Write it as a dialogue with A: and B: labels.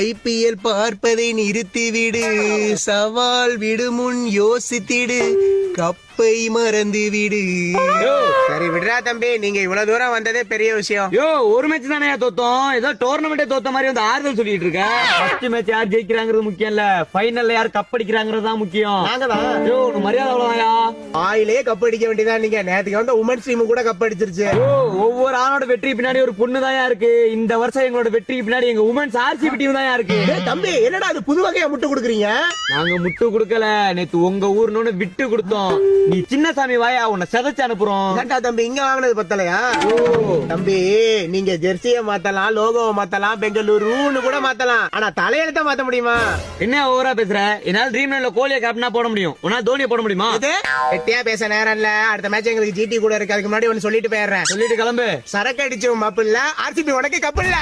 A: IPL பார்ப்பதை நிறுத்திவிடு, சவால் விடுமுன் யோசித்திடு, கப்பை மறந்துவிடு.
B: சரி விடுறா தம்பி, நீங்க இவ்வளவு தூரம் வந்ததே பெரிய விஷயம்.
C: யோ ஒரு மேட்ச் தானே தோத்தோம், ஏதோ டோர்னமெண்டே தோத்த மாதிரி வந்து ஆறுதல் சொல்லிட்டு இருக்க. ஃபர்ஸ்ட் மேட்ச் யார் ஜெயிக்கிறாங்கிறது முக்கியம் இல்ல, ஃபைனல்ல யார் கப் அடிக்கிறாங்கிறது தான் முக்கியம். யோ உனக்கு மரியாதை அவ்வளவுதாயா?
B: ஆயிலே கப் அடிக்க வேண்டியதா. நீங்க நேத்துக்கு வந்து உமன்ஸ் டீம் கூட கப் அடிச்சிருச்சு.
C: யோ ஒவ்வொரு ஆணோட வெற்றி பின்னாடி ஒரு பொண்ணு தான் இருக்கு. இந்த வருஷம் எங்களோட வெற்றி பின்னாடி எங்க உமன்ஸ் RCB டீம் தான் இருக்கு.
B: தம்பி என்னடா அது புது வகையா முட்டு கொடுக்குறீங்க?
C: நாங்க முட்டு கொடுக்கல, நேத்து உங்க ஊர்னு விட்டு கொடுத்தோம். நீ சின்ன சாமி வாயா, உன்னை செதைச்சு அனுப்புறோம்.
B: ஏன்டா தம்பி இங்க வாங்கினது பத்தலையா? தம்பி நீங்க ஜெர்சியை மாத்தலாம், லோகோவை மாத்தலாம், பெங்களூருன்னு கூட மாத்தலாம், ஆனா தலையெழுத்த மாத்த முடியுமா?
C: என்ன ஓவரா பேசுற? என்னால ட்ரீம் லைன்ல கோலியை கேப்டனா போட முடியும், உன்னால தோனியை போட முடியுமா?
B: வெட்டியா பேச நேரம் இல்ல. அடுத்த மேட்ச் எங்களுக்கு GT கூட இருக்கு, அதுக்கு முன்னாடி ஒன்னு சொல்லிட்டு போயிடுறேன்.
C: சொல்லிட்டு கிளம்பு.
B: சரக்கு அடிச்சோம் மாப்பு இல்ல, RCB உனக்கு கப்பு இல்ல.